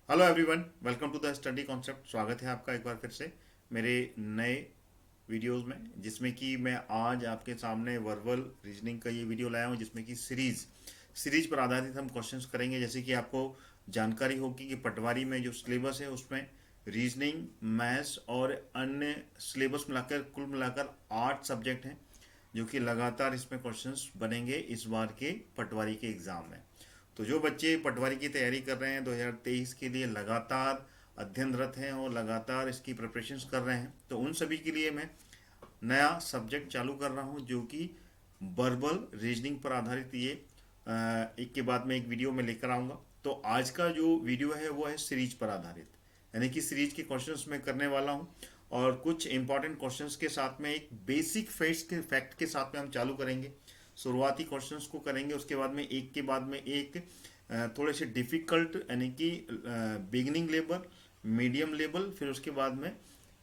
Hello everyone, welcome to the study concept. स्वागत है आपका एक बार फिर से मेरे नए वीडियोस में, जिसमें कि मैं आज आपके सामने वर्बल रीजनिंग का ये वीडियो लाया हूँ, जिसमें कि सीरीज पर आधारित हम क्वेश्चंस करेंगे। जैसे कि आपको जानकारी होगी कि पटवारी में जो सिलेबस है उसमें रीजनिंग, मैथ्स और अन्य सिलेबस मिलाकर कुल मिलाकर 8 सब्जेक्ट हैं, जो कि लगातार इसमें क्वेश्चंस बनेंगे इस बार के पटवारी के एग्ज़ाम में। तो जो बच्चे पटवारी की तैयारी कर रहे हैं 2023 के लिए, लगातार अध्ययनरत हैं और लगातार इसकी प्रिपरेशंस कर रहे हैं, तो उन सभी के लिए मैं नया सब्जेक्ट चालू कर रहा हूं, जो कि वर्बल रीजनिंग पर आधारित ये एक के बाद में एक वीडियो में लेकर आऊँगा। तो आज का जो वीडियो है वो है सीरीज पर आधारित, यानी कि सीरीज के क्वेश्चंस मैं करने वाला हूं, और कुछ इंपॉर्टेंट क्वेश्चंस के साथ में एक बेसिक फैक्ट के साथ में हम चालू करेंगे। शुरुआती क्वेश्चंस को करेंगे, उसके बाद में एक के बाद में एक थोड़े से डिफ़िकल्ट, यानी कि बिगिनिंग लेवल, मीडियम लेवल, फिर उसके बाद में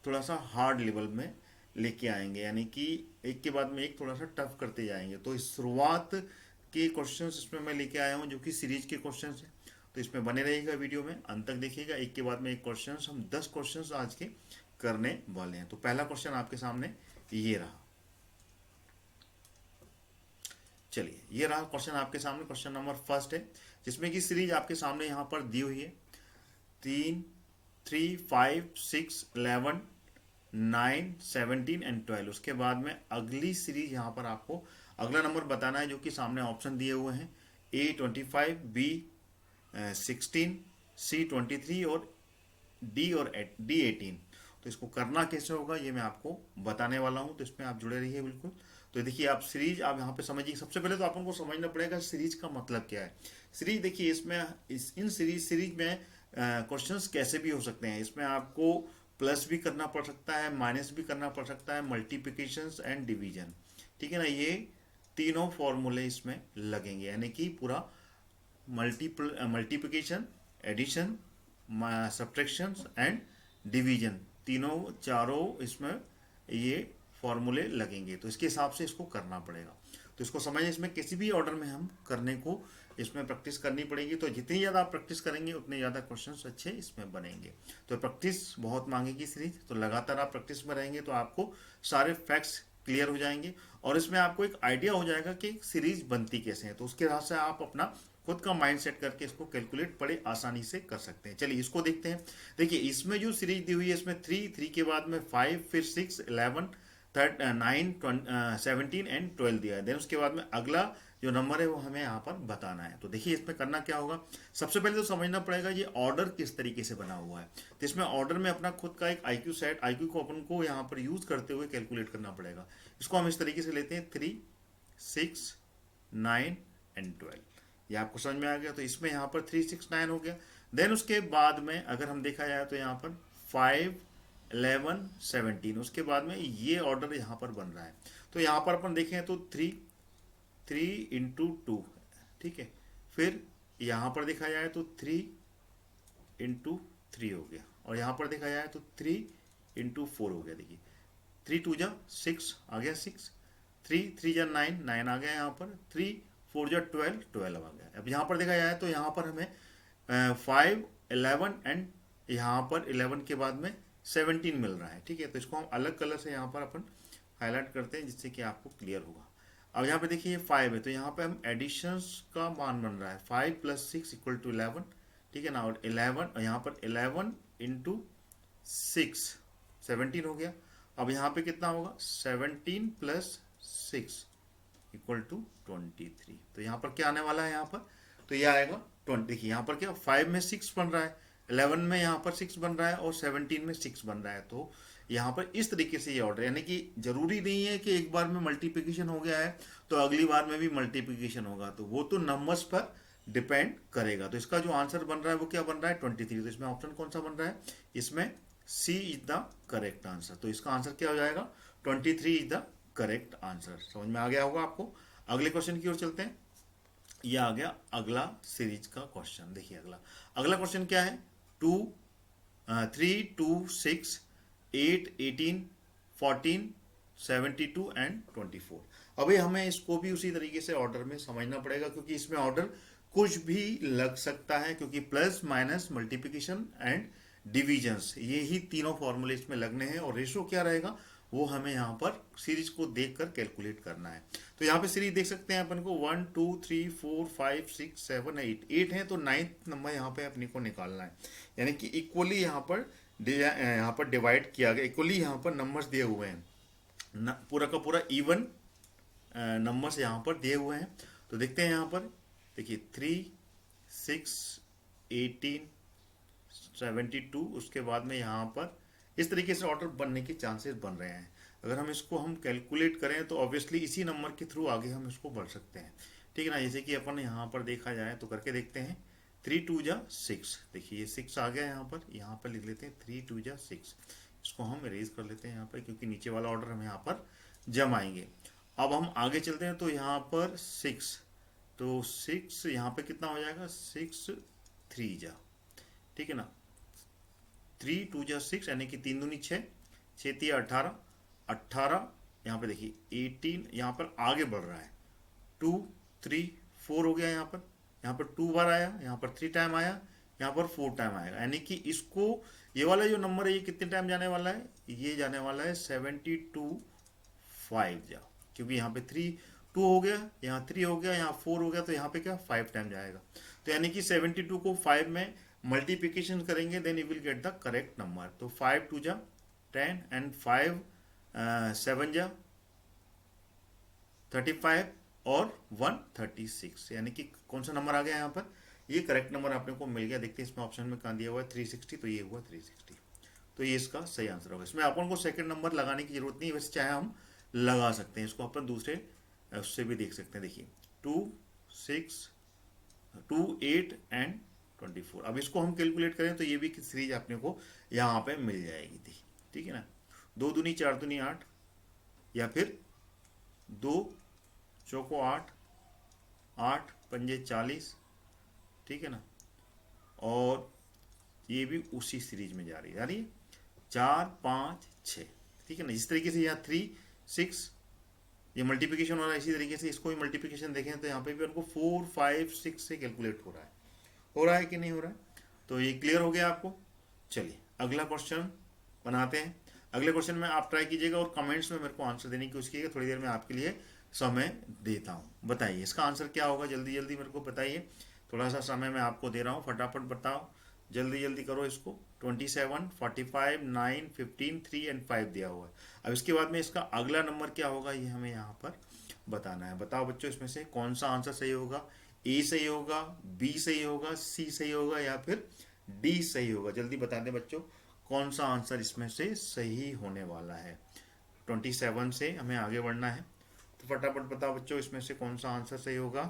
थोड़ा सा हार्ड लेवल में लेके आएंगे, यानी कि एक के बाद में एक थोड़ा सा टफ करते जाएंगे। तो इस शुरुआत के क्वेश्चंस इसमें मैं लेके आया हूँ, जो कि सीरीज के क्वेश्चंस हैं। तो इसमें बने रहिएगा, वीडियो में अंत तक देखिएगा। एक के बाद में एक क्वेश्चंस, हम 10 क्वेश्चंस आज के करने वाले हैं। तो पहला क्वेश्चन आपके सामने ये रहा। चलिए, ये रहा क्वेश्चन आपके सामने। क्वेश्चन नंबर फर्स्ट है, जिसमें कि सीरीज आपके सामने यहाँ पर दी हुई है। 3, 3, 5, 6, 11, 9, 17 एंड 12। उसके बाद में अगली सीरीज यहाँ पर आपको अगला नंबर बताना है, जो कि सामने ऑप्शन दिए हुए हैं। A25, B16, C23 और D18। तो इसको करना कैसे होगा ये मैं आपको बताने वाला हूँ, तो इसमें आप जुड़े रहिए बिल्कुल। तो देखिए, आप सीरीज आप यहाँ पे समझिए। सबसे पहले तो आपको समझना पड़ेगा सीरीज का मतलब क्या है। सीरीज देखिए, इसमें इन सीरीज में क्वेश्चंस कैसे भी हो सकते हैं। इसमें आपको प्लस भी करना पड़ सकता है, माइनस भी करना पड़ सकता है, मल्टीप्लिकेशंस एंड डिवीजन, ठीक है ना। ये तीनों फॉर्मूले इसमें लगेंगे, यानी कि पूरा multiplication, addition, subtraction and division, तीनों चारों इसमें ये फॉर्मूले लगेंगे। तो इसके हिसाब से इसको करना पड़ेगा। तो इसको समझिए, इसमें किसी भी ऑर्डर में हम करने को इसमें प्रैक्टिस करनी पड़ेगी। तो जितनी ज़्यादा आप प्रैक्टिस करेंगे उतने ज़्यादा क्वेश्चंस अच्छे इसमें बनेंगे। तो प्रैक्टिस बहुत मांगेगी सीरीज, तो लगातार आप प्रैक्टिस में रहेंगे तो आपको सारे फैक्ट्स क्लियर हो जाएंगे, और इसमें आपको एक आइडिया हो जाएगा कि सीरीज बनती कैसे है। तो उसके हिसाब से आप अपना खुद का माइंड सेट करके इसको कैलकुलेट बड़े आसानी से कर सकते हैं। चलिए इसको देखते हैं। देखिए, इसमें जो सीरीज दी हुई है, इसमें 3 के बाद में 5, फिर 6, 11, 9, 17 एंड 12 दिया है। देन उसके बाद में अगला जो नंबर है वो हमें यहाँ पर बताना है। तो देखिए, इसमें करना क्या होगा। सबसे पहले तो समझना पड़ेगा ये ऑर्डर किस तरीके से बना हुआ है। तो इसमें ऑर्डर में अपना खुद का एक आईक्यू सेट, आईक्यू को अपन को यहाँ पर यूज करते हुए कैलकुलेट करना पड़ेगा। इसको हम इस तरीके से लेते हैं, 3, 6, 9 एंड 12। ये आपको समझ में आ गया। तो इसमें यहाँ पर 3, 6, 9 हो गया। देन उसके बाद में अगर हम देखा जाए तो यहाँ पर 5, 11, 17, उसके बाद में ये ऑर्डर यहाँ पर बन रहा है। तो यहाँ पर अपन देखें तो 3 3 इंटू 2, ठीक है। फिर यहाँ पर देखा जाए तो 3 इंटू 3 हो गया, और यहाँ पर देखा जाए तो 3 इंटू 4 हो गया। देखिए, 3 2 जा 6 आ गया, 6, 3 3 जा 9, 9 आ गया यहाँ पर, 3 4 जा 12, 12 आ गया। अब यहाँ पर देखा जाए तो यहाँ पर हमें 5, 11 एंड यहाँ पर 11 के बाद में 17 मिल रहा है, ठीक है। तो इसको हम अलग कलर से यहाँ पर अपन हाईलाइट करते हैं, जिससे कि आपको क्लियर होगा। अब यहाँ पे देखिए, ये 5 है, तो यहाँ पे हम एडिशंस का मान बन रहा है। 5 + 6 = 11, ठीक है ना। और 11, और यहाँ पर 11 इंटू 6, 17 हो गया। अब यहाँ पे कितना होगा, 17 + 6 = 23। तो यहाँ पर क्या आने वाला है, यहाँ पर तो ये आएगा 20। देखिए, यहाँ पर क्या 5 में 6 बन रहा है, 11 में यहाँ पर 6 बन रहा है, और 17 में 6 बन रहा है। तो यहाँ पर इस तरीके से ये ऑर्डर, यानी कि जरूरी नहीं है कि एक बार में मल्टीप्लिकेशन हो गया है तो अगली बार में भी मल्टीप्लिकेशन होगा। तो वो तो नंबर्स पर डिपेंड करेगा। तो इसका जो आंसर बन रहा है वो क्या बन रहा है, 23। तो इसमें ऑप्शन कौन सा बन रहा है, इसमें सी इज द करेक्ट आंसर। तो इसका आंसर क्या हो जाएगा, 23 इज द करेक्ट आंसर। समझ में आ गया होगा आपको। अगले क्वेश्चन की ओर चलते हैं। ये आ गया अगला सीरीज का क्वेश्चन। देखिए, अगला अगला क्वेश्चन क्या है, 3 2 6 8 18 14 72 एंड 24। अभी हमें इसको भी उसी तरीके से ऑर्डर में समझना पड़ेगा, क्योंकि इसमें ऑर्डर कुछ भी लग सकता है, क्योंकि plus minus multiplication and divisions ये ही तीनों फॉर्मूले इसमें लगने हैं, और रेशो क्या रहेगा वो हमें यहाँ पर सीरीज को देखकर कैलकुलेट करना है। तो यहाँ पे सीरीज देख सकते हैं अपन को 1 2 3 4 5 6 7 8 8 है, तो 9th नंबर यहाँ पे अपने को निकालना है। यानी कि इक्वली यहाँ पर डिवाइड किया गया, इक्वली यहाँ पर नंबर्स दिए हुए हैं, पूरा का पूरा इवन नंबर्स यहाँ पर दिए हुए हैं। तो देखते हैं यहाँ पर, देखिए 3 6 18 72, उसके बाद में यहाँ पर इस तरीके से ऑर्डर बनने के चांसेस बन रहे हैं। अगर हम इसको हम कैलकुलेट करें तो ऑब्वियसली इसी नंबर के थ्रू आगे हम इसको बढ़ सकते हैं, ठीक है ना। जैसे कि अपन यहाँ पर देखा जाए तो करके देखते हैं, 3 2 जा 6, देखिए ये 6 आ गया यहाँ पर लिख लेते हैं 3 2 जा 6, इसको हम इरेज कर लेते हैं यहाँ पर, क्योंकि नीचे वाला ऑर्डर हम यहाँ पर जमाएंगे। अब हम आगे चलते हैं, तो यहाँ पर 6, तो 6 यहाँ पे कितना हो जाएगा, 6 3 जा, ठीक है ना, 3 2 जा 6, यानी कि 3 दूनी 6, 6 3 18, 18 यहाँ पे देखिए 18, यहाँ पर आगे बढ़ रहा है, 2 3 4 हो गया, यहाँ पर 2 बार आया, यहाँ पर 3 टाइम आया, यहाँ पर 4 टाइम आएगा। यानी कि इसको, ये वाला जो नंबर है ये कितने टाइम जाने वाला है, ये जाने वाला है 72 5 जा, क्योंकि यहाँ पे 3 2 हो गया, यहाँ 3 हो गया, यहाँ 4 हो गया, तो यहाँ पे क्या 5 टाइम जाएगा। तो यानी कि 72 को 5 में मल्टीप्लिकेशन करेंगे, then you will get the correct number. तो 5 2 जा 10 एंड 5 7 जा 35 और 136, यानी कि कौन सा नंबर आ गया यहाँ पर, ये करेक्ट नंबर आपने को मिल गया। देखते हैं इसमें ऑप्शन में कहाँ दिया हुआ है 360, तो ये हुआ 360, तो ये इसका सही आंसर होगा। इसमें अपन को सेकंड नंबर लगाने की जरूरत नहीं है, वैसे चाहे हम लगा सकते हैं, इसको अपन दूसरे उससे भी देख सकते हैं। देखिए 2 6 2 8 एंड 24, अब इसको हम कैलकुलेट करें तो ये भी सीरीज अपने को यहाँ पे मिल जाएगी थी, ठीक है ना। 2 दूनी 4 दूनी 8, या फिर 2 चौको 8, 8 पंजे 40, ठीक है ना, और ये भी उसी सीरीज में जा रही है 4 5 6, ठीक है ना। जिस तरीके से यहाँ 3 6 ये मल्टीप्लिकेशन हो रहा है, इसी तरीके से इसको भी मल्टीप्लिकेशन देखें तो यहाँ पे भी उनको 4 5 6 से कैलकुलेट हो रहा है कि नहीं हो रहा है। तो ये क्लियर हो गया आपको। चलिए अगला क्वेश्चन बनाते हैं। अगले क्वेश्चन में आप ट्राई कीजिएगा और कमेंट्स में मेरे को आंसर देने की कोशिश कीजिएगा, थोड़ी देर में आपके लिए समय देता हूँ। बताइए इसका आंसर क्या होगा, जल्दी जल्दी मेरे को बताइए, थोड़ा सा समय मैं आपको दे रहा हूँ, फटाफट बताओ, जल्दी जल्दी करो इसको। 27 45 9 15 3 एंड 5 दिया हुआ है। अब इसके बाद में इसका अगला नंबर क्या होगा ये हमें यहाँ पर बताना है। बताओ बच्चों इसमें से कौन सा आंसर सही होगा, ए सही होगा, बी सही होगा, सी सही होगा, या फिर डी सही होगा। जल्दी बता दें बच्चों कौन सा आंसर इसमें से सही होने वाला है। 27 से हमें आगे बढ़ना है, तो फटाफट बताओ बच्चों इसमें से कौन सा आंसर सही होगा।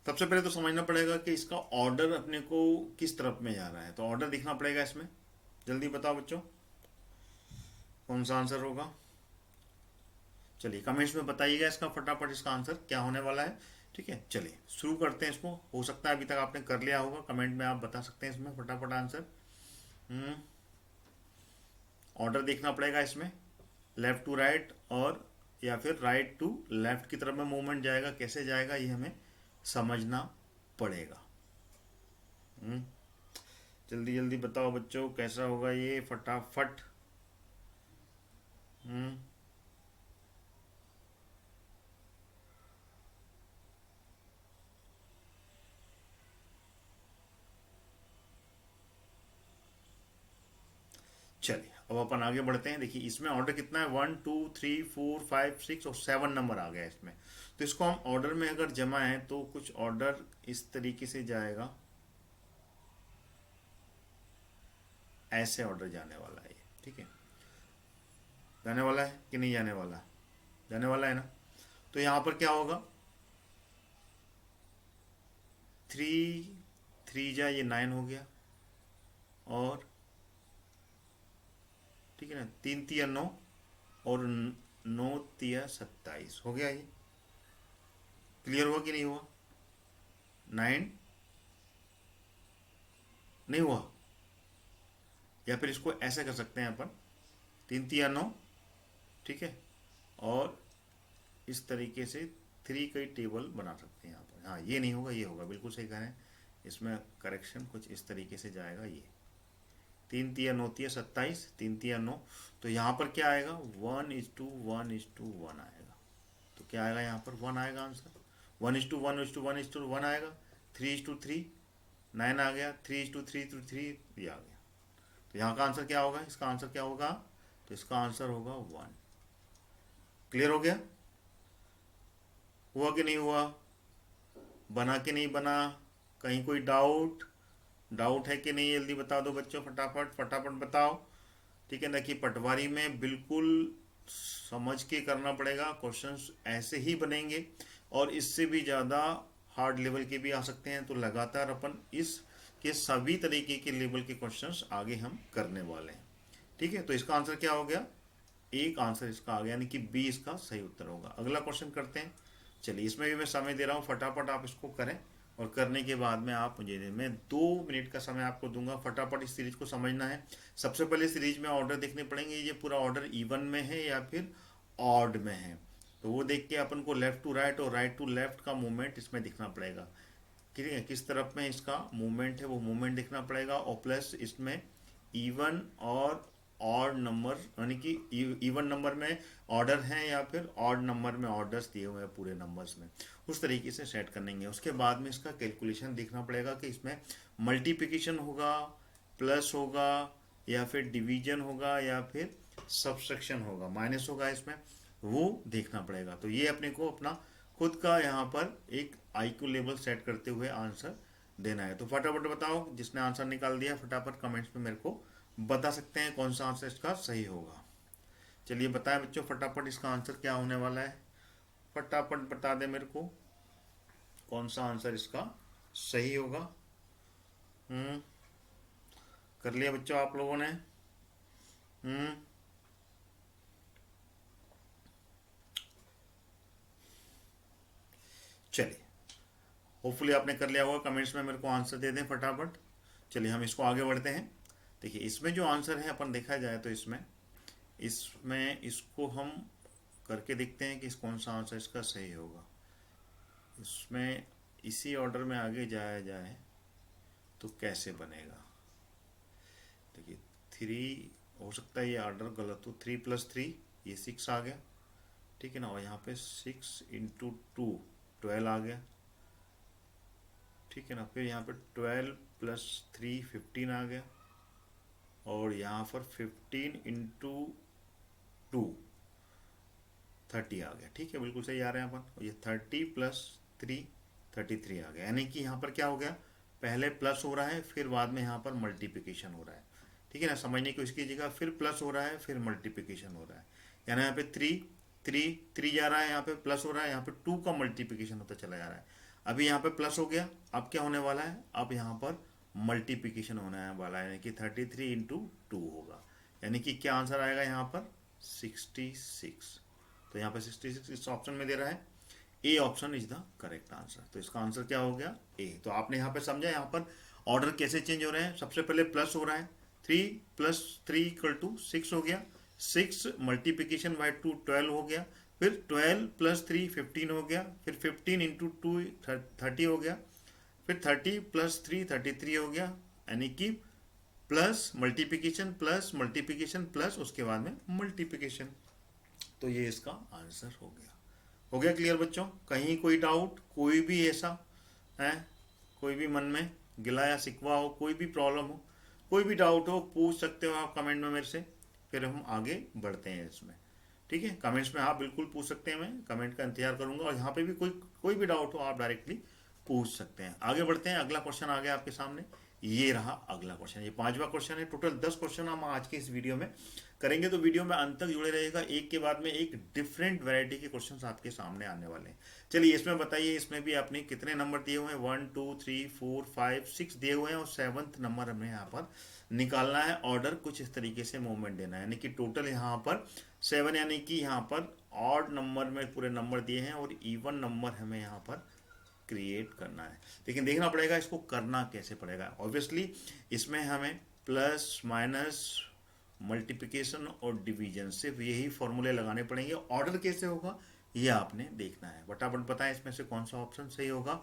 सबसे पहले तो समझना पड़ेगा कि इसका ऑर्डर अपने को किस तरफ में जा रहा है, तो ऑर्डर दिखना पड़ेगा इसमें। जल्दी बताओ बच्चों कौन सा आंसर होगा। चलिए कमेंट्स में बताइएगा इसका फटाफट, इसका आंसर क्या होने वाला है, ठीक है। चलिए शुरू करते हैं इसको। हो सकता है अभी तक आपने कर लिया होगा, कमेंट में आप बता सकते हैं इसमें फटाफट आंसर। ऑर्डर देखना पड़ेगा इसमें, लेफ्ट टू राइट और या फिर राइट टू लेफ्ट की तरफ में मूवमेंट जाएगा, कैसे जाएगा ये हमें समझना पड़ेगा। जल्दी जल्दी बताओ बच्चों कैसा होगा ये, फटाफट। चलिए अब अपन आगे बढ़ते हैं। देखिए इसमें ऑर्डर कितना है, 1 2 3 4 5 6 और 7 नंबर आ गया इसमें। तो इसको हम ऑर्डर में अगर जमा है तो कुछ ऑर्डर इस तरीके से जाएगा, ऐसे ऑर्डर जाने वाला है, ठीक है। जाने वाला है कि नहीं जाने वाला, जाने वाला है ना। तो यहां पर क्या होगा, 3 3 जा ये 9 हो गया, और ठीक है ना 3 तिया 9 और 9 तिया 27 हो गया। ये क्लियर हुआ कि नहीं हुआ, 9 नहीं हुआ। या फिर इसको ऐसे कर सकते हैं अपन, 3 तिया 9, ठीक है, और इस तरीके से 3 का टेबल बना सकते हैं यहाँ पर। हाँ, ये नहीं होगा, ये होगा, बिल्कुल सही कह रहे हैं। इसमें करेक्शन कुछ इस तरीके से जाएगा। ये 3 तिया 9 तिया 27, 3 तिया 9, तो यहाँ पर क्या आएगा 1:1:1 आएगा। तो क्या आएगा यहाँ पर 1 आएगा आंसर। 1:1:1:1 आएगा। 3:3 9 आ गया। 3:3:3 ये आ गया। तो यहाँ का आंसर क्या होगा, इसका आंसर क्या होगा, तो इसका आंसर होगा 1। क्लियर हो गया? हुआ कि नहीं हुआ, बना कि नहीं बना, कहीं कोई डाउट है कि नहीं, जल्दी बता दो बच्चों, फटाफट बताओ। ठीक है, देखिए पटवारी में बिल्कुल समझ के करना पड़ेगा, क्वेश्चंस ऐसे ही बनेंगे और इससे भी ज़्यादा हार्ड लेवल के भी आ सकते हैं। तो लगातार अपन इस के सभी तरीके के लेवल के क्वेश्चंस आगे हम करने वाले हैं। ठीक है, तो इसका आंसर क्या हो गया, एक आंसर इसका आ गया, यानी कि बी इसका सही उत्तर होगा। अगला क्वेश्चन करते हैं। चलिए, इसमें भी मैं समय दे रहा हूँ, फटाफट आप इसको करें और करने के बाद में आप मुझे दें। मैं 2 मिनट का समय आपको दूंगा, फटाफट इस सीरीज को समझना है। सबसे पहले सीरीज में ऑर्डर देखने पड़ेंगे, ये पूरा ऑर्डर इवन में है या फिर ऑड में है, तो वो देख के अपन को लेफ्ट टू राइट और राइट टू लेफ्ट का मूवमेंट इसमें दिखना पड़ेगा। ठीक है, किस तरफ में इसका मूवमेंट है वो मूवमेंट दिखना पड़ेगा, और प्लस इसमें इवन और ऑड नंबर, यानी कि इवन नंबर में ऑर्डर हैं या फिर ऑड नंबर में ऑर्डर्स दिए हुए हैं पूरे नंबर्स में, उस तरीके से सेट करेंगे। उसके बाद में इसका कैलकुलेशन देखना पड़ेगा कि इसमें मल्टीप्लिकेशन होगा, प्लस होगा, या फिर डिवीजन होगा, या फिर सब्सट्रैक्शन होगा, माइनस होगा, इसमें वो देखना पड़ेगा। तो ये अपने को अपना खुद का यहाँ पर एक IQ लेवल सेट करते हुए आंसर देना है। तो फटाफट बताओ, जिसने आंसर निकाल दिया फटाफट कमेंट्स में मेरे को बता सकते हैं कौन सा आंसर इसका सही होगा। चलिए बताएं बच्चों, फटाफट इसका आंसर क्या होने वाला है, फटाफट बता दें मेरे को कौन सा आंसर इसका सही होगा। कर लिया बच्चों आप लोगों ने? चलिए, होपफुली आपने कर लिया होगा, कमेंट्स में मेरे को आंसर दे दें फटाफट। चलिए हम इसको आगे बढ़ते हैं। देखिए, इसमें जो आंसर है अपन देखा जाए तो इसमें इसको हम करके देखते हैं कि कौन सा आंसर इसका सही होगा। इसमें इसी ऑर्डर में आगे जाया जाए तो कैसे बनेगा। देखिए 3 हो सकता है ये ऑर्डर गलत हो, 3+3 ये 6 आ गया, ठीक है ना, और यहाँ पे 6 × 2 12 आ गया, ठीक है ना। फिर यहाँ पे 12 + 3 15 आ गया, और यहाँ पर 15 × 2 30 आ गया, ठीक है, बिल्कुल सही आ रहे हैं अपन। और ये 30 + 3 33 आ गया, यानी कि यहाँ पर क्या हो गया, पहले प्लस हो रहा है फिर बाद में यहाँ पर मल्टीप्लिकेशन हो रहा है, ठीक है ना। समझने की कोशिश कीजिएगा, फिर प्लस हो रहा है फिर मल्टीप्लिकेशन हो रहा है, यानी यहाँ पे 3 जा रहा है, यहाँ पे प्लस हो रहा है, यहाँ पे 2 का मल्टीप्लिकेशन होता चला जा रहा है। अभी यहाँ पे प्लस हो गया, अब क्या होने वाला है, अब यहाँ पर मल्टीप्लिकेशन होने वाला है, यानी कि 33 × 2 होगा, यानी कि क्या आंसर आएगा यहाँ पर 66। तो यहाँ पे 66 इस ऑप्शन में दे रहा है, A option is the correct answer. तो इसका आंसर क्या हो गया, ए। तो आपने यहाँ पे समझा यहाँ पर ऑर्डर कैसे चेंज हो रहे हैं। सबसे पहले प्लस हो रहा है, 3 + 3 = 6 हो गया, 6 मल्टीप्लिकेशन बाय 2 12 हो गया, फिर 12 + 3 15 हो गया, फिर 15 × 2 30 हो गया, फिर 30 + 3 33 हो गया, यानी कि plus multiplication plus multiplication plus उसके बाद में मल्टीप्लिकेशन। तो ये इसका आंसर हो गया। हो गया क्लियर बच्चों? कहीं कोई डाउट, कोई भी ऐसा है, कोई भी मन में गिला या शिकवा हो, कोई भी प्रॉब्लम हो, कोई भी डाउट हो, पूछ सकते हो आप कमेंट में मेरे से, फिर हम आगे बढ़ते हैं इसमें। ठीक है, कमेंट्स में आप बिल्कुल पूछ सकते हैं, मैं कमेंट का इंतजार करूंगा, और यहाँ पे भी कोई भी डाउट हो आप डायरेक्टली पूछ सकते हैं। आगे बढ़ते हैं, अगला क्वेश्चन आ गया आपके सामने, ये रहा अगला क्वेश्चन, ये 5वां क्वेश्चन है। टोटल 10 क्वेश्चन हम आज के इस वीडियो में करेंगे, तो वीडियो में अंत तक जुड़े रहेगा, एक के बाद में एक डिफरेंट वैरायटी के क्वेश्चंस आपके सामने आने वाले हैं। चलिए इसमें बताइए, इसमें भी आपने कितने नंबर दिए हुए हैं, 1 2 3 4 5 6 दिए हुए हैं, और 7th नंबर हमें यहाँ पर निकालना है। ऑर्डर कुछ इस तरीके से मूवमेंट देना है, यानी कि टोटल यहाँ पर 7, यानी कि यहाँ पर ऑड नंबर में पूरे नंबर दिए हैं, और इवन नंबर हमें यहाँ पर क्रिएट करना है। लेकिन देखना पड़ेगा इसको करना कैसे पड़ेगा। ऑब्वियसली इसमें हमें प्लस माइनस मल्टीप्लिकेशन और डिवीजन, सिर्फ यही फॉर्मूले लगाने पड़ेंगे। ऑर्डर कैसे होगा ये आपने देखना है। फटाफट बताएं इसमें से कौन सा ऑप्शन सही होगा।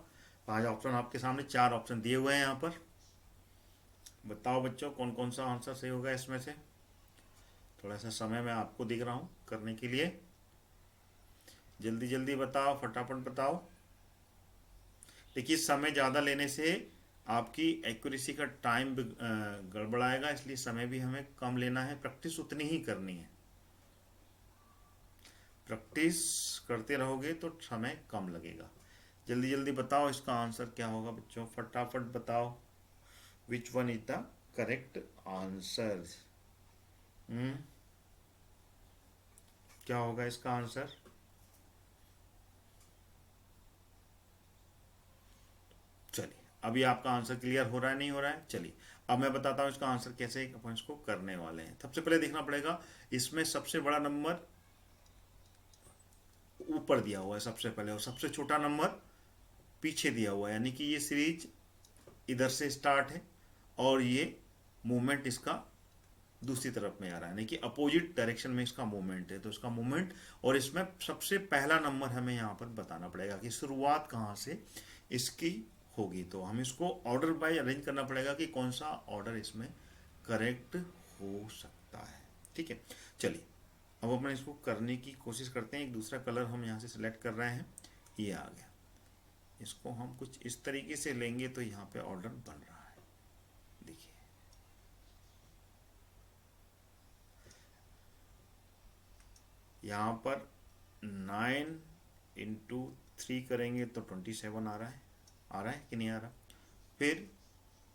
5 ऑप्शन आपके सामने, 4 ऑप्शन दिए हुए हैं यहाँ पर। बताओ बच्चों कौन कौन सा आंसर सही होगा इसमें से। थोड़ा सा समय मैं आपको दिख रहा हूँ करने के लिए, जल्दी जल्दी बताओ, फटाफट बताओ। देखिए समय ज़्यादा लेने से आपकी एक्यूरेसी का टाइम गड़बड़ाएगा, इसलिए समय भी हमें कम लेना है, प्रैक्टिस उतनी ही करनी है। प्रैक्टिस करते रहोगे तो समय कम लगेगा। जल्दी जल्दी बताओ इसका आंसर क्या होगा बच्चों, फटाफट बताओ। Which one is the correct answer? क्या होगा इसका आंसर? चलिए अभी आपका आंसर क्लियर हो रहा है, नहीं हो रहा है? चलिए अब मैं बताता हूँ इसका आंसर कैसे अपन इसको करने वाले हैं। सबसे पहले देखना पड़ेगा, इसमें सबसे बड़ा नंबर ऊपर दिया हुआ है सबसे पहले, और सबसे छोटा नंबर पीछे दिया हुआ है, यानी कि ये सीरीज इधर से स्टार्ट है और ये मूवमेंट इसका दूसरी तरफ में आ रहा है, यानी कि अपोजिट डायरेक्शन में इसका मूवमेंट है। तो इसका मूवमेंट, और इसमें सबसे पहला नंबर हमें यहाँ पर बताना पड़ेगा कि शुरुआत कहाँ से इसकी होगी। तो हम इसको ऑर्डर बाय अरेंज करना पड़ेगा कि कौन सा ऑर्डर इसमें करेक्ट हो सकता है। ठीक है, चलिए अब अपन इसको करने की कोशिश करते हैं। एक दूसरा कलर हम यहाँ से सिलेक्ट कर रहे हैं, ये आ गया। इसको हम कुछ इस तरीके से लेंगे तो यहाँ पे ऑर्डर बन रहा है। देखिए यहाँ पर 9 इंटू 3 करेंगे तो 27 आ रहा है, आ रहा है कि नहीं आ रहा? फिर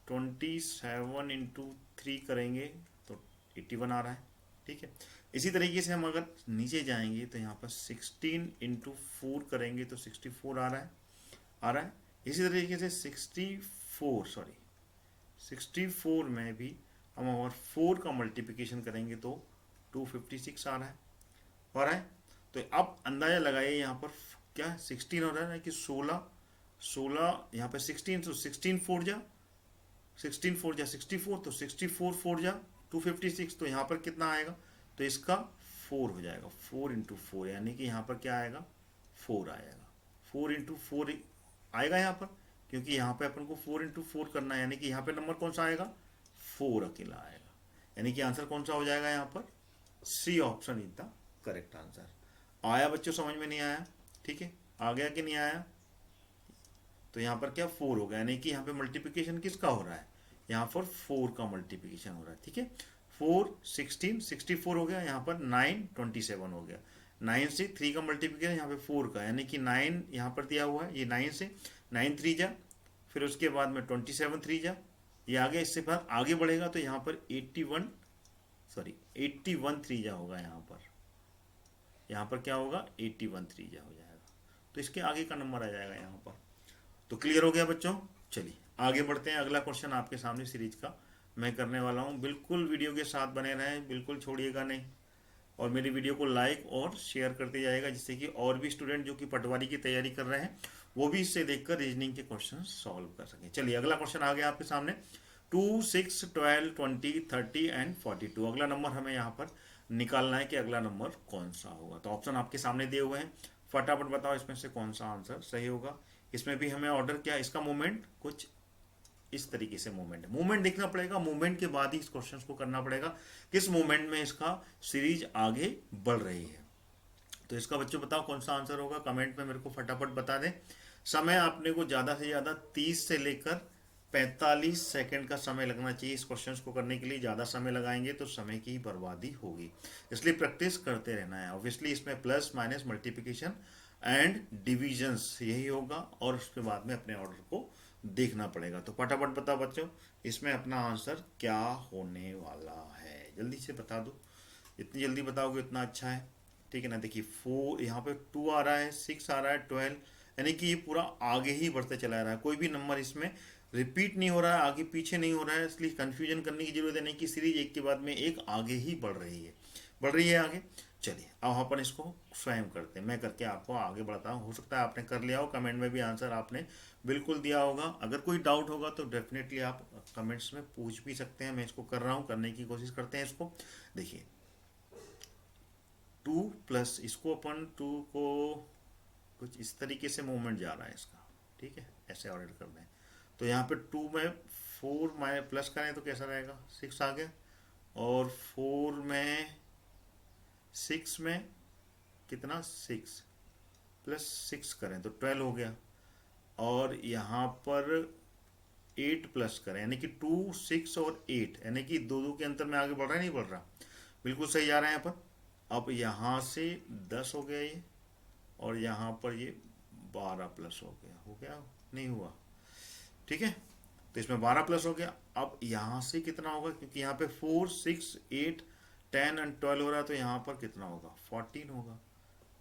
27 इंटू 3 करेंगे तो 81 आ रहा है। ठीक है, इसी तरीके से हम अगर नीचे जाएंगे तो यहाँ पर 16 इंटू 4 करेंगे तो 64 आ रहा है, आ रहा है। इसी तरीके से 64 में भी हम अगर 4 का मल्टीप्लिकेशन करेंगे तो 256 आ रहा है, हो रहा है। तो अब अंदाजा लगाइए यहाँ पर क्या 16 हो रहा है कि 16 यहाँ पे 16, तो 16 4 जा 64, तो 64 4 जा 256, तो यहाँ पर कितना आएगा? तो इसका 4 हो जाएगा, 4 इंटू 4, यानी कि यहाँ पर क्या आएगा? 4 आएगा। 4 इंटू 4 आएगा यहाँ पर, क्योंकि यहाँ पे अपन को 4 इंटू 4 करना है, यानी कि यहाँ पे नंबर कौन सा आएगा? 4 अकेला आएगा, यानी कि आंसर कौन सा हो जाएगा यहाँ पर? C option is the correct answer. आया बच्चों, समझ में नहीं आया? ठीक है, आ गया कि नहीं आया? तो यहाँ पर क्या 4 होगा, यानी कि यहाँ पे मल्टीप्लिकेशन किसका हो रहा है? यहाँ पर 4 का मल्टीप्लिकेशन हो रहा है। ठीक है, 4 16 64 हो गया, यहाँ पर 9 27 हो गया। 9 से 3 का मल्टीप्लिकेशन यहाँ पे 4 का, यानी कि 9 यहाँ पर दिया हुआ है, ये 9 से 9 3 जा, फिर उसके बाद में 27 3 जा, ये आगे, इससे बाद आगे बढ़ेगा तो यहाँ पर 81 3 जा होगा। यहाँ पर क्या होगा? 81 3 जा हो जाएगा, तो इसके आगे का नंबर आ जाएगा यहाँ पर। तो क्लियर हो गया बच्चों? चलिए आगे बढ़ते हैं। अगला क्वेश्चन आपके सामने सीरीज का मैं करने वाला हूँ। बिल्कुल वीडियो के साथ बने रहें, बिल्कुल छोड़िएगा नहीं, और मेरी वीडियो को लाइक और शेयर करते जाएगा, जिससे कि और भी स्टूडेंट जो कि पटवारी की तैयारी कर रहे हैं वो भी इससे देखकर रीजनिंग के क्वेश्चन सॉल्व कर सकें। चलिए अगला क्वेश्चन आ गया आपके सामने। 2 6 12 20 30 एंड 42। अगला नंबर हमें यहाँ पर निकालना है कि अगला नंबर कौन सा होगा। तो ऑप्शन आपके सामने दिए हुए हैं, फटाफट बताओ इसमें से कौन सा आंसर सही होगा। इसमें भी हमें ऑर्डर क्या, इसका मूवमेंट कुछ इस तरीके से मूवमेंट है, मूवमेंट देखना पड़ेगा, मूवमेंट के बाद ही इस क्वेश्चन को करना पड़ेगा किस मूवमेंट में इसका सीरीज आगे बढ़ रही है। तो इसका बच्चों बताओ कौन सा आंसर होगा, कमेंट में मेरे को फटाफट बता दें। समय आपने को ज़्यादा से ज़्यादा 30 से लेकर 45 सेकंड का समय लगना चाहिए इस क्वेश्चन को करने के लिए। ज़्यादा समय लगाएंगे तो समय की बर्बादी होगी, इसलिए प्रैक्टिस करते रहना है। ऑब्वियसली इसमें plus minus multiplication and divisions यही होगा, और उसके बाद में अपने ऑर्डर को देखना पड़ेगा। तो फटाफट बताओ बच्चों इसमें अपना आंसर क्या होने वाला है, जल्दी से बता दो। इतनी जल्दी बताओगे उतना अच्छा है, ठीक है ना। देखिए 4 यहाँ पे 2 आ रहा है, 6 आ रहा है, 12, यानी कि ये पूरा आगे ही बढ़ते चला रहा है, कोई भी नंबर इसमें रिपीट नहीं हो रहा है, आगे पीछे नहीं हो रहा है, इसलिए कंफ्यूजन करने की जरूरत है नहीं कि सीरीज एक के बाद में एक आगे ही बढ़ रही है आगे। चलिए अब अपन इसको स्वयं करते हैं, मैं करके आपको आगे बढ़ता हूँ। हो सकता है आपने कर लिया हो, कमेंट में भी आंसर आपने बिल्कुल दिया होगा। अगर कोई डाउट होगा तो डेफिनेटली आप कमेंट्स में पूछ भी सकते हैं। मैं इसको कर रहा हूँ, करने की कोशिश करते हैं इसको। देखिए 2 प्लस इसको अपन 2 को कुछ इस तरीके से मूवमेंट जा रहा है इसका, ठीक है, ऐसे ऑर्डर कर दें। तो यहाँ पे 2 में 4 माइनस प्लस करें तो कैसा रहेगा, 6 आ गया, और 4 में 6 में कितना, 6 प्लस 6 करें तो 12 हो गया, और यहाँ पर 8 प्लस करें यानी कि 2 6 और 8 यानी कि दो दो के अंतर में आगे बढ़ रहा है, नहीं बढ़ रहा, बिल्कुल सही जा रहा है यहाँ पर। अब यहाँ से 10 हो गया ये, और यहाँ पर ये 12 प्लस हो गया नहीं हुआ, ठीक है, तो इसमें 12 प्लस हो गया। अब यहाँ से कितना होगा, क्योंकि यहाँ पे 4 6 8 10 एंड 12 हो रहा है, तो यहाँ पर कितना होगा, 14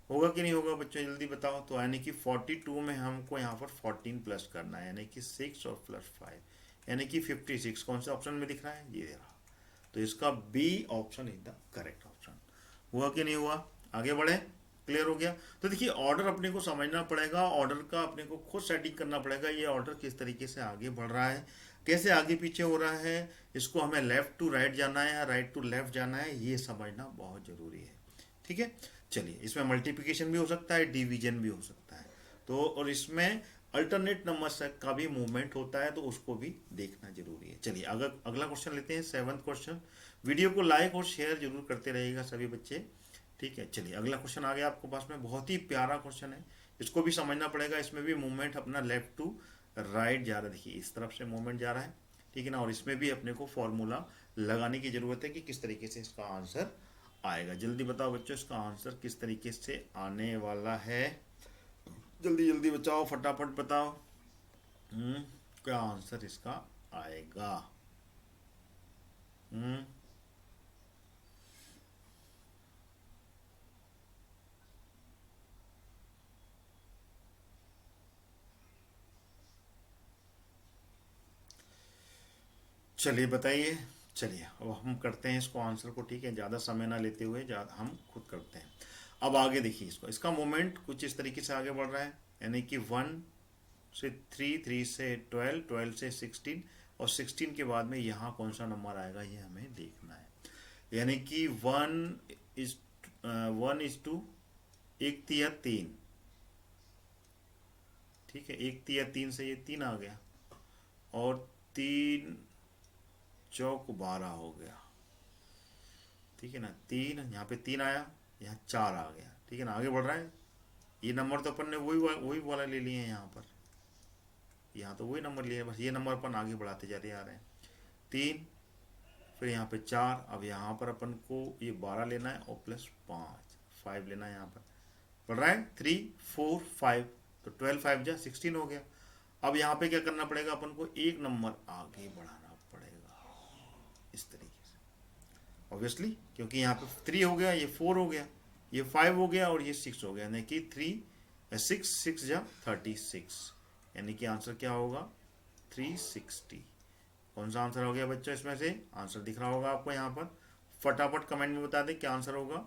होगा कि नहीं होगा बच्चों, जल्दी बताओ। तो यानी कि 42 में हमको यहाँ पर 14 प्लस करना है, यानी कि 6 और प्लस 5 यानी कि 56। कौन सा ऑप्शन में दिख रहा है, ये रहा। तो इसका B option is the correct option. हुआ कि नहीं हुआ, आगे बढ़े, क्लियर हो गया। तो देखिए ऑर्डर अपने को समझना पड़ेगा, ऑर्डर का अपने को खुद सेटिंग करना पड़ेगा, ये ऑर्डर किस तरीके से आगे बढ़ रहा है, कैसे आगे पीछे हो रहा है, इसको हमें लेफ्ट टू राइट जाना है या राइट टू लेफ्ट जाना है, ये समझना बहुत जरूरी है, ठीक है। चलिए, इसमें मल्टीप्लिकेशन भी हो सकता है, डिवीजन भी हो सकता है, तो और इसमें अल्टरनेट नंबर का भी मूवमेंट होता है, तो उसको भी देखना जरूरी है। चलिए अगला क्वेश्चन लेते हैं, 7th क्वेश्चन। वीडियो को लाइक और शेयर जरूर करते रहिएगा सभी बच्चे, ठीक है। चलिए अगला क्वेश्चन आ गया आपको पास में, बहुत ही प्यारा क्वेश्चन है, इसको भी समझना पड़ेगा। इसमें भी मूवमेंट अपना लेफ्ट टू राइट जा रहा है, देखिए इस तरफ से मूवमेंट जा रहा है, ठीक है ना, और इसमें भी अपने को फॉर्मूला लगाने की जरूरत है कि किस तरीके से इसका आंसर आएगा। जल्दी बताओ बच्चों, इसका आंसर किस तरीके से आने वाला है, जल्दी जल्दी बताओ, फटाफट बताओ। क्या आंसर इसका आएगा। चलिए बताइए। चलिए अब हम करते हैं इसको आंसर को, ठीक है, ज़्यादा समय ना लेते हुए हम खुद करते हैं। अब आगे देखिए इसको, इसका मोमेंट कुछ इस तरीके से आगे बढ़ रहा है, यानी कि 1 से 3, 3 से 12, 12 से 16, और 16 के बाद में यहाँ कौन सा नंबर आएगा ये हमें देखना है। यानी कि 1:1, एक तिया 3, ठीक है, एक तिया 3 से ये 3 आ गया, और 3 चौक 12 हो गया, ठीक है ना, 3 यहाँ पे 3 आया, यहाँ 4 आ गया, ठीक है ना, आगे बढ़ रहा है। ये नंबर तो अपन ने वही वाला ले लिए हैं, यहाँ पर यहाँ तो वही नंबर लिए हैं, बस ये नंबर अपन आगे बढ़ाते जा रहे हैं। 3, फिर यहाँ पे 4, अब यहाँ पर अपन को ये 12 लेना है, और प्लस 5 लेना है, यहाँ पर बढ़ रहा है 3 4 5, तो 12 5 जा 16 हो गया। अब यहाँ पे क्या करना पड़ेगा, अपन को एक नंबर आगे बढ़ाना पड़ेगा इस तरीके से, ऑब्वियसली, क्योंकि यहाँ पे 3 हो गया, ये 4 हो गया, ये 5 हो गया, और ये 6 हो गया, यानी कि 6 जा 36, यानी कि आंसर क्या होगा, 360। कौन सा आंसर हो गया बच्चों, इसमें से आंसर दिख रहा होगा आपको यहाँ पर, फटाफट कमेंट में बता दें क्या आंसर होगा,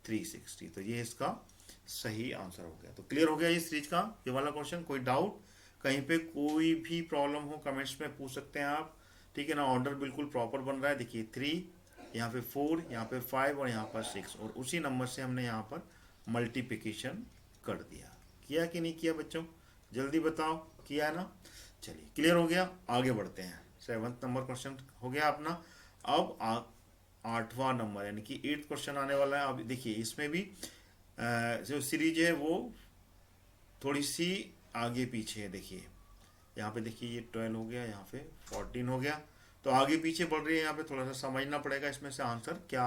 360। तो ये इसका सही आंसर हो गया। तो क्लियर हो गया ये सीरीज का ये वाला क्वेश्चन। कोई डाउट, कहीं पे कोई भी प्रॉब्लम हो कमेंट्स में पूछ सकते हैं आप, ठीक है ना। ऑर्डर बिल्कुल प्रॉपर बन रहा है, देखिए 3, यहाँ पे 4, यहाँ पे 5, और यहाँ पर 6, और उसी नंबर से हमने यहाँ पर मल्टीप्लिकेशन कर दिया। किया कि नहीं किया बच्चों, जल्दी बताओ, किया है ना। चलिए क्लियर हो गया, आगे बढ़ते हैं। 7th नंबर क्वेश्चन हो गया अपना। अब 8वां नंबर यानी कि 8th क्वेश्चन आने वाला है। अब देखिए इसमें भी जो सीरीज है वो थोड़ी सी आगे पीछे है। देखिए यहाँ पे देखिए ये 12 हो गया, यहाँ पे 14 हो गया, तो आगे पीछे बढ़ रही है। यहाँ पे थोड़ा सा समझना पड़ेगा इसमें से आंसर क्या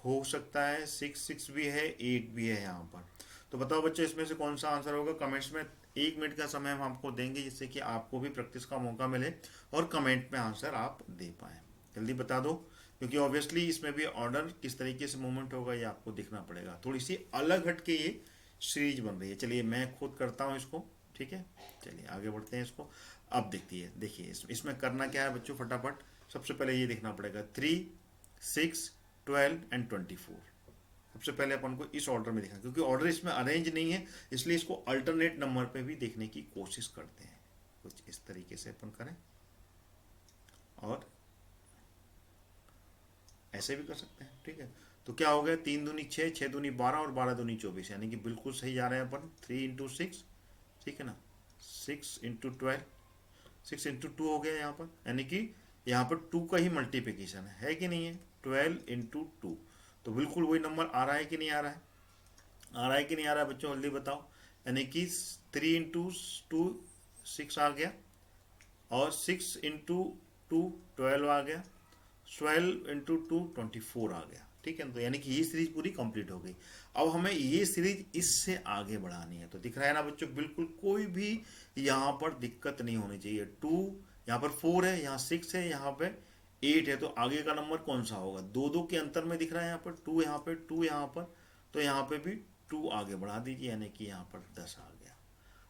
हो सकता है। 6 भी है, 8 भी है यहाँ पर। तो बताओ बच्चों इसमें से कौन सा आंसर होगा। कमेंट्स में 1 मिनट का समय हम आपको देंगे, जिससे कि आपको भी प्रैक्टिस का मौका मिले और कमेंट में आंसर आप दे पाएँ। जल्दी बता दो, क्योंकि ऑब्वियसली इसमें भी ऑर्डर किस तरीके से मूवमेंट होगा ये आपको देखना पड़ेगा। थोड़ी सी अलग हट के ये सीरीज बन रही है। चलिए मैं खुद करता हूँ इसको, ठीक है। चलिए आगे बढ़ते हैं इसको। अब देखिए इसमें करना क्या है बच्चों, फटाफट सबसे पहले ये देखना पड़ेगा 3, 6, 12 एंड 24। सबसे पहले अपन को इस ऑर्डर में देखना, क्योंकि ऑर्डर इसमें अरेंज नहीं है, इसलिए इसको अल्टरनेट नंबर पे भी देखने की कोशिश करते हैं। कुछ इस तरीके से अपन करें, और ऐसे भी कर सकते हैं, ठीक है। तो क्या हो गया, 3 दूनी 6, 6 दूनी 12 और 12 दूनी 24, यानी कि बिल्कुल सही जा रहे हैं अपन। 3 इंटू 6, ठीक है ना, 6 इंटू 12, 6 इंटू 2 हो गया यहाँ पर, यानी कि यहाँ पर 2 का ही मल्टीप्लिकेशन है कि नहीं है, 12 इंटू 2। तो बिल्कुल वही नंबर आ रहा है कि नहीं आ रहा है, आ रहा है कि नहीं आ रहा है बच्चों, जल्दी बताओ। यानी कि 3 इंटू 2 6 आ गया, और 6 इंटू 2 12 आ गया, 12 इंटू 2 24 आ गया, ठीक है ना। तो यानी कि ये सीरीज पूरी कंप्लीट हो गई। अब हमें ये सीरीज इससे आगे बढ़ानी है, तो दिख रहा है ना बच्चों, बिल्कुल कोई भी यहाँ पर दिक्कत नहीं होनी चाहिए। 2 यहाँ पर 4 है, यहाँ 6 है, यहाँ पे 8 है, तो आगे का नंबर कौन सा होगा, दो दो के अंतर में दिख रहा है, यहाँ पर 2, यहाँ पे 2, यहाँ पर, तो यहाँ पे भी 2 आगे बढ़ा दीजिए, यानी कि यहाँ पर 10 आ गया।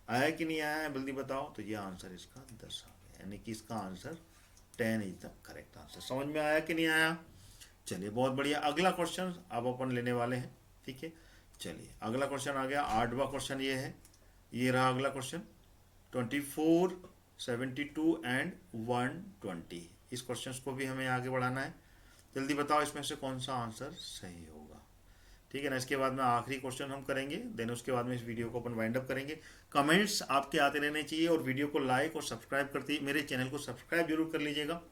आया कि नहीं आया है, जल्दी बताओ। तो ये आंसर इसका 10 आ गया, यानी कि इसका answer 10 is the correct answer. समझ में आया कि नहीं आया? चलिए बहुत बढ़िया। अगला क्वेश्चन अब अपन लेने वाले हैं, ठीक है। चलिए अगला क्वेश्चन आ गया, 8वां क्वेश्चन ये है, ये रहा अगला क्वेश्चन। 24, 72 एंड 120, इस क्वेश्चन को भी हमें आगे बढ़ाना है। जल्दी बताओ इसमें से कौन सा आंसर सही होगा, ठीक है ना। इसके बाद में आखिरी क्वेश्चन हम करेंगे, देन उसके बाद में इस वीडियो को अपन वाइंड अप करेंगे। कमेंट्स आपके आते रहने चाहिए, और वीडियो को लाइक और सब्सक्राइब करते, मेरे चैनल को सब्सक्राइब जरूर कर लीजिएगा।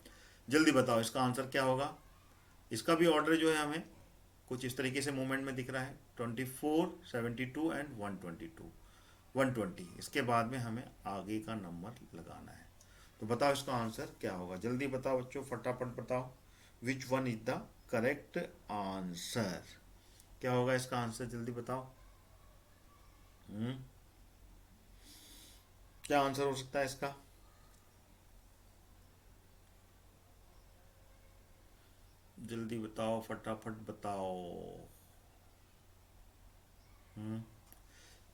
जल्दी बताओ इसका आंसर क्या होगा। इसका भी ऑर्डर जो है हमें कुछ इस तरीके से मूवमेंट में दिख रहा है, 24, 72 एंड 120। इसके बाद में हमें आगे का नंबर लगाना है। तो बताओ इसका आंसर क्या होगा, जल्दी बताओ बच्चों, फटाफट बताओ। Which one is the correct answer, क्या होगा इसका आंसर, जल्दी बताओ। क्या आंसर हो सकता है इसका? जल्दी बताओ, फटाफट बताओ।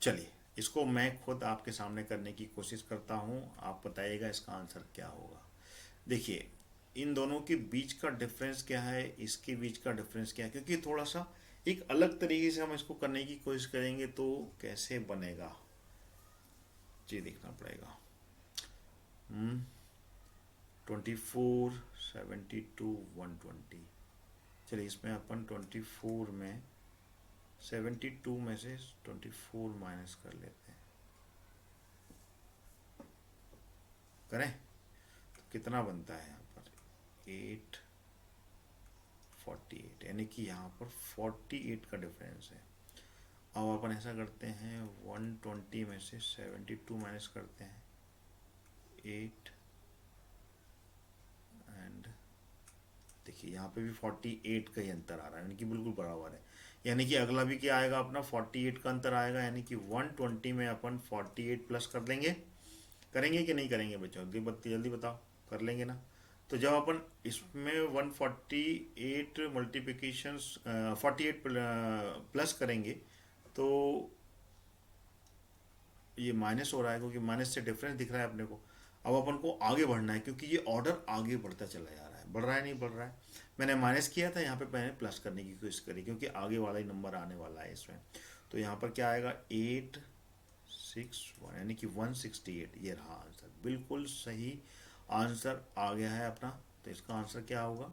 चलिए इसको मैं खुद आपके सामने करने की कोशिश करता हूँ, आप बताइएगा इसका आंसर क्या होगा। देखिए इन दोनों के बीच का डिफरेंस क्या है, इसके बीच का डिफरेंस क्या है, क्योंकि थोड़ा सा एक अलग तरीके से हम इसको करने की कोशिश करेंगे तो कैसे बनेगा, जी देखना पड़ेगा। 24, 72, 120। चलिए इसमें अपन 24 में 72 में से 24 माइनस कर लेते हैं, करें तो कितना बनता है यहाँ पर 848, यानी कि यहाँ पर 48 का डिफरेंस है। अब अपन ऐसा करते हैं 120 में से 72 माइनस करते हैं 8, एंड देखिए यहाँ पे भी 48 का ही अंतर आ रहा है, यानी कि बिल्कुल बराबर है। यानी कि अगला भी क्या आएगा अपना 48 का अंतर आएगा, यानी कि 120 में अपन 48 प्लस कर देंगे। करेंगे कि नहीं करेंगे बच्चों, जल्दी बताओ, कर लेंगे ना। तो जब अपन इसमें 148 मल्टीप्लिकेशन 48 प्लस करेंगे तो ये माइनस हो रहा है, क्योंकि माइनस से डिफरेंस दिख रहा है अपने को। अब अपन को आगे बढ़ना है, क्योंकि ये ऑर्डर आगे बढ़ता चला जा रहा है, बढ़ रहा है नहीं बढ़ रहा है। मैंने माइनस किया था, यहाँ पे मैंने प्लस करने की कोशिश करी, क्योंकि आगे वाला ही नंबर आने वाला है इसमें। तो यहाँ पर क्या आएगा 861, यानी कि 168, ये रहा आंसर, बिल्कुल सही आंसर आ गया है अपना। तो इसका आंसर क्या होगा,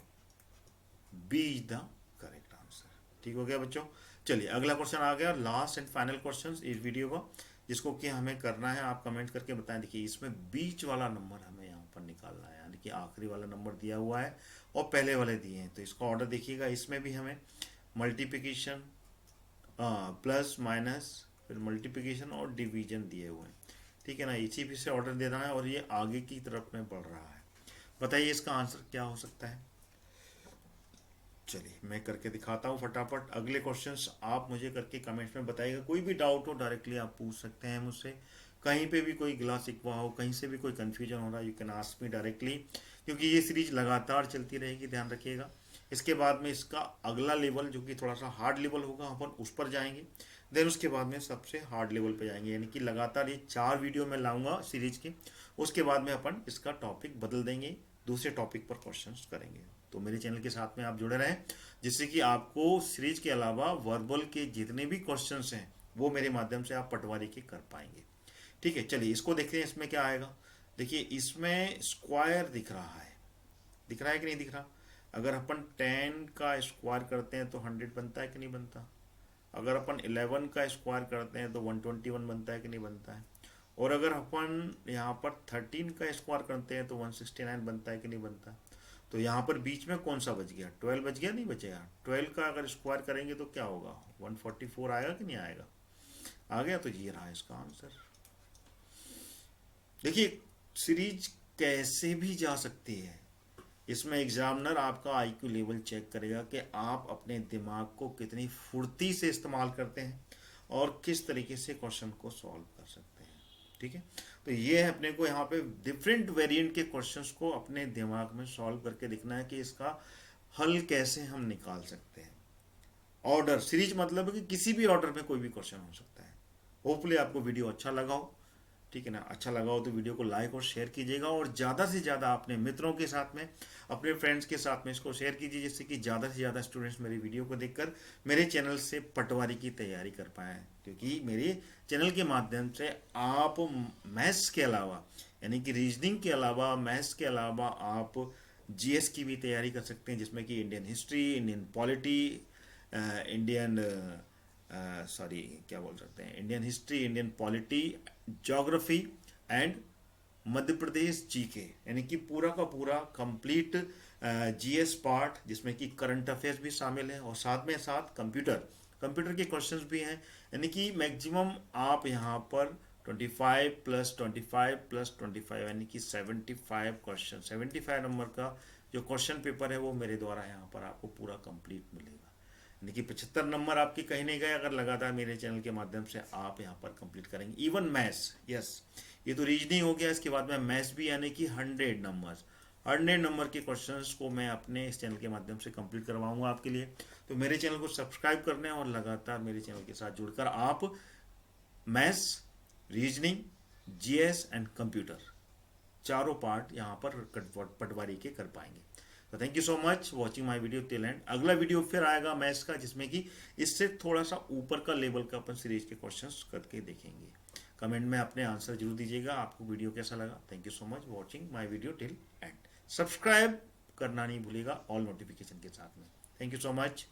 B is the correct answer. ठीक हो गया बच्चों। चलिए अगला क्वेश्चन आ गया, लास्ट एंड फाइनल क्वेश्चन इस वीडियो का, जिसको कि हमें करना है, आप कमेंट करके बताएं। देखिए इसमें बीच वाला नंबर हमें यहाँ पर निकालना है, यानी कि आखिरी वाला नंबर दिया हुआ है और पहले वाले दिए हैं। तो इसका ऑर्डर देखिएगा, इसमें भी हमें मल्टीप्लिकेशन प्लस माइनस फिर मल्टीप्लिकेशन और डिवीजन दिए हुए हैं, ठीक है ना। इसी भी से ऑर्डर देना है, और ये आगे की तरफ में बढ़ रहा है। बताइए इसका आंसर क्या हो सकता है। चलिए मैं करके दिखाता हूँ फटाफट। अगले क्वेश्चंस आप मुझे करके कमेंट्स में बताइएगा, कोई भी डाउट हो डायरेक्टली आप पूछ सकते हैं मुझसे, कहीं पे भी कोई गिला शिकवा हो, कहीं से भी कोई कन्फ्यूजन हो रहा है, you can ask me directly, क्योंकि ये सीरीज लगातार चलती रहेगी, ध्यान रखिएगा। इसके बाद में इसका अगला लेवल जो कि थोड़ा सा हार्ड लेवल होगा, अपन उस पर जाएंगे। देन उसके बाद में सबसे हार्ड लेवल पे जाएंगे, यानी कि लगातार ये 4 वीडियो मैं लाऊंगा सीरीज के। उसके बाद में अपन इसका टॉपिक बदल देंगे, दूसरे टॉपिक पर क्वेश्चंस करेंगे। तो मेरे चैनल के साथ में आप जुड़े रहें, जिससे कि आपको सीरीज के अलावा वर्बल के जितने भी क्वेश्चंस हैं वो मेरे माध्यम से आप पटवारी के कर पाएंगे। ठीक है, चलिए इसको देखते हैं, इसमें क्या आएगा। देखिए इसमें स्क्वायर दिख रहा है, दिख रहा है कि नहीं दिख रहा। अगर अपन 10 का स्क्वायर करते हैं तो 100 बनता है कि नहीं बनता? अगर अपन 11 का स्क्वायर करते हैं तो 121 बनता है कि नहीं बनता है? और अगर अपन यहाँ पर 13 का स्क्वायर करते हैं तो 169 बनता है कि नहीं बनता? तो यहाँ पर बीच में कौन सा बच गया? 12 बच गया, नहीं बचेगा? 12 का अगर स्क्वायर करेंगे तो क्या होगा? 144 आएगा कि नहीं आएगा? आ गया। तो ये रहा इसका आंसर। देखिए, सीरीज कैसे भी जा सकती है। इसमें एग्जामिनर आपका आईक्यू लेवल चेक करेगा कि आप अपने दिमाग को कितनी फुर्ती से इस्तेमाल करते हैं और किस तरीके से क्वेश्चन को सॉल्व कर सकते हैं। ठीक है, तो ये है अपने को यहाँ पे डिफरेंट वेरिएंट के क्वेश्चंस को अपने दिमाग में सॉल्व करके दिखना है कि इसका हल कैसे हम निकाल सकते हैं। ऑर्डर सीरीज मतलब है कि किसी भी ऑर्डर में कोई भी क्वेश्चन हो सकता है। होपफुली आपको वीडियो अच्छा लगा हो। ठीक है ना? अच्छा लगा हो तो वीडियो को लाइक और शेयर कीजिएगा, और ज़्यादा से ज़्यादा अपने मित्रों के साथ में, अपने फ्रेंड्स के साथ में इसको शेयर कीजिए, जिससे कि ज़्यादा से ज़्यादा स्टूडेंट्स मेरी वीडियो को देखकर मेरे चैनल से पटवारी की तैयारी कर पाएँ। क्योंकि मेरे चैनल के माध्यम से आप मैथ्स के अलावा, यानी कि रीजनिंग के अलावा, मैथ्स के अलावा आप जीएस की भी तैयारी कर सकते हैं, जिसमें कि Indian history, Indian polity, Indian sorry क्या बोल सकते हैं, Indian history, Indian polity, geography and Madhya Pradesh GK, यानी कि पूरा का पूरा कंप्लीट जीएस पार्ट, जिसमें कि करंट अफेयर्स भी शामिल है और साथ में साथ कंप्यूटर के क्वेश्चंस भी हैं। यानी कि मैक्सिमम आप यहाँ पर 25 + 25 + 25 यानी कि 75 क्वेश्चन, 75 नंबर का जो क्वेश्चन पेपर है वो मेरे द्वारा यहाँ पर आपको पूरा कंप्लीट मिलेगा। यानी कि 75 नंबर आपके कहीं नहीं गए अगर लगातार मेरे चैनल के माध्यम से आप यहाँ पर कंप्लीट करेंगे। इवन मैथ्स, यस, ये तो रीजनिंग हो गया, इसके बाद में मैथ्स भी, यानी कि 100 नंबर के क्वेश्चंस को मैं अपने इस चैनल के माध्यम से कंप्लीट करवाऊंगा आपके लिए। तो मेरे चैनल को सब्सक्राइब करने और लगातार मेरे चैनल के साथ जुड़कर आप maths, reasoning, GS and computer चारों पार्ट यहाँ पर पटवारी के कर पाएंगे। तो thank you so much watching my video till and. अगला वीडियो फिर आएगा मैथ्स का, जिसमें कि इससे थोड़ा सा ऊपर का लेवल का अपन सीरीज के क्वेश्चंस करके देखेंगे। कमेंट में अपने आंसर जरूर दीजिएगा, आपको वीडियो कैसा लगा। Thank you so much watching my video till and. Subscribe करना नहीं भूलिएगा ऑल नोटिफिकेशन के साथ में। Thank you so much.